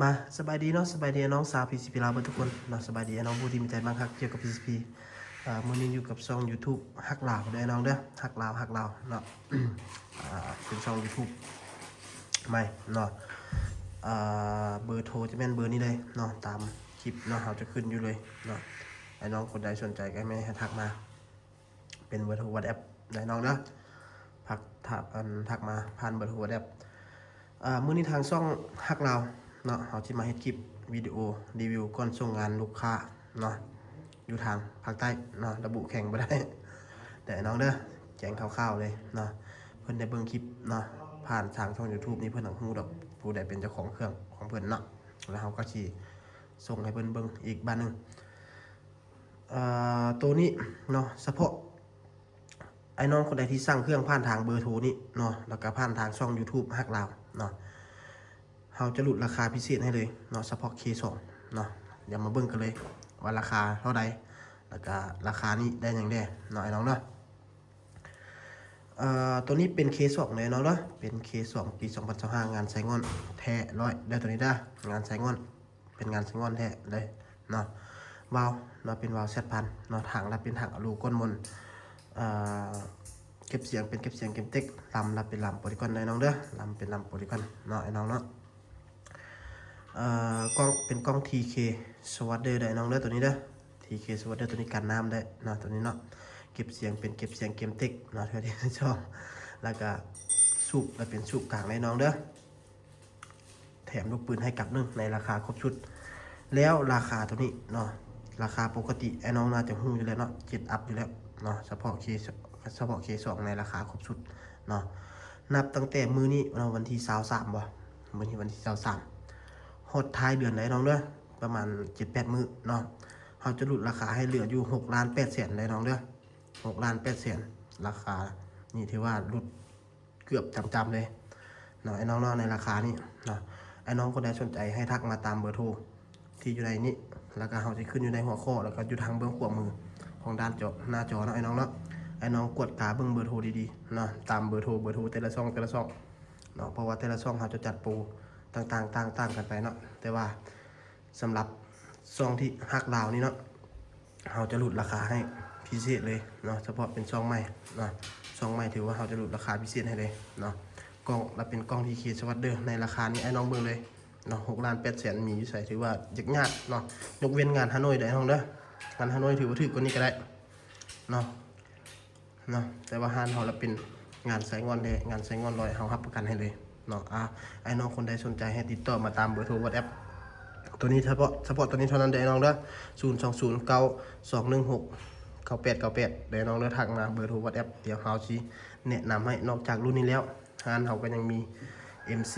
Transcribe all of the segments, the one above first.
มาสบายดีเนาะสบายดีน้องสาว PCP ลาวทุกคนเนาะสบายดีน้องผู้ที่มีใจมากครับเกี่ยวกับ PCP มื้อนี้อยู่กับช่อง YouTube ฮักลาวเด้อน้องเด้อฮักลาวเนาะเป็นช่อง YouTube ใหม่เนาะเบอร์โทรจะเป็นเบอร์นี้เลยเนาะตามคลิปเนาะเขาจะขึ้นอยู่เลยเนาะไอ้น้องคนใดสนใจก็ไม่ให้ทักมาเป็นเบอร์โทร WhatsApp ได้น้องเด้อทักมาผ่านเบอร์โทร WhatsApp มื้อนี้ทางช่องฮักลาวเนาะเขาจะมาเฮ็ดคลิปวิดีโอรีวิวก่อนส่งงานลูกค้าเนาะอยู่ทางภาคใต้เนาะระบุแข่งบ่ได้แต่น้องเด้อแจ้งคร่าวๆเลยเนาะเพิ่นได้เบิ่งคลิปเนาะผ่านทางช่อง YouTube นี่เพิ่นต้องฮู้ดอกผู้ใดเป็นเจ้าของเครื่องของเพิ่นเนาะแล้วเขาก็สิส่งให้เพิ่นเบิ่งอีกบ้านนึงตัวนี้เนาะเฉพาะไอ้น้องคนใดที่สั่งเครื่องผ่านทางเบอร์โทรนี้เนาะแล้วก็ผ่านทางช่อง YouTube ฮักลาวเนาะเราจะลดราคาพิเศษให้เลยเนาะเฉพาะ K2 เนาะเดี๋ยวมาเบิ่งกันเลยว่าราคาเท่าใดแล้วก็ราคานี้ได้อย่างแน่เนาะไอ้น้องเนาะตัวนี้เป็น K2 เลยเนาะเป็น K2 ปี2025งานไซงอนแท้ร้อยได้ตัวนี้ได้งานไซงอนเป็นงานไซงอนแท้เลยเนาะวาล์วเนาะเป็นวาล์วZ1000เนาะถังรับเป็นถังอลูก้นมนเก็บเสียงเป็นเก็บเสียงเก็บเต็กลำรับเป็นลำโพลีกอนได้น้องเด้อลำเป็นลำโพลีกอนเนาะไอ้น้องเนาะกล้องเป็นกล้อง TK Swatter ได้น้องเด้อตัวนี้เด้อ TK Swatter ตัวนี้กันน้ำได้เนาะตัวนี้เนาะเก็บเสียงเป็นเก็บเสียงเกมเต็กเนาะเท่าที่ชอบแล้วก็สูบแล้วเป็นสูบกลางได้น้องเด้อแถมลูกปืนให้กับนึงในราคาครบชุดแล้วราคาตัวนี้เนาะราคาปกติไอ้น้องน่าจะหู้อยู่แล้วเนาะ7อัพอยู่แล้วเนาะเฉพาะ K2 ในราคาครบชุดเนาะนับตั้งแต่มื้อนี้วันที่23บ่มื้อนี้วันที่23ฮอดท้ายเดือนไหนน้องเด้อประมาณ 7-8 มื้อเนาะเขาจะลดราคาให้เหลืออยู่6,800,000ได้น้องเด้อ6,800,000ราคานี่ถือว่าลดเกือบจำๆเลยเนาะไอ้น้องๆในราคานี้เนาะไอ้น้องคนใดสนใจให้ทักมาตามเบอร์โทรที่อยู่ในนี้แล้วก็เขาจะขึ้นอยู่ในหัวข้อแล้วก็อยู่ทางเบื้องขวามือของด้านจอหน้าจอเนาะไอ้น้องเนาะไอ้น้องกดกาเบิ่งเบอร์โทรดีๆเนาะตามเบอร์โทรแต่ละช่องเนาะเพราะว่าแต่ละช่องเขาจะจัดโปรต่างกันไปเนาะแต่ว่าสำหรับช่องที่ฮักลาวนี่เนาะเขาจะลดราคาให้พิเศษเลยเนาะเฉพาะเป็นช่องใหม่เนาะช่องใหม่ถือว่าเขาจะลดราคาพิเศษให้เลยเนาะกล้องและเป็นกล้องที่เคสวัสเดอร์ในราคานี้ไอ้น้องเบิ่งเลยเนาะ6,800,000มีอยู่ใส่ถือว่ายากเนาะยกเว้นงานฮานอยได้น้องเด้องานฮานอยถือว่าถือกว่านี้ก็ได้เนาะแต่ว่าฮานเขาละเป็นงานไซงอนงานไซงอนลอยเขารับประกันให้เลยเนาะไอ้น้องคนใดสนใจให้ติดต่อมาตามเบอร์โทร WhatsApp ตัวนี้เฉพาะตัวนี้เท่านั้นเด้อน้องเด้อ02092169898เด้อน้องเด้อทักมาเบอร์โทร WhatsApp เดี๋ยวเฮาสิแนะนำให้นอกจากรุ่นนี้แล้วฮานเฮาก็ยังมี MC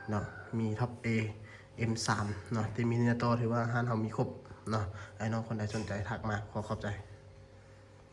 เนาะมีท็อป A M3 เนาะแต่มีเนื้อต่อถือว่าฮานเฮามีครบเนาะไอ้น้องคนใดสนใจทักมาขอบใจ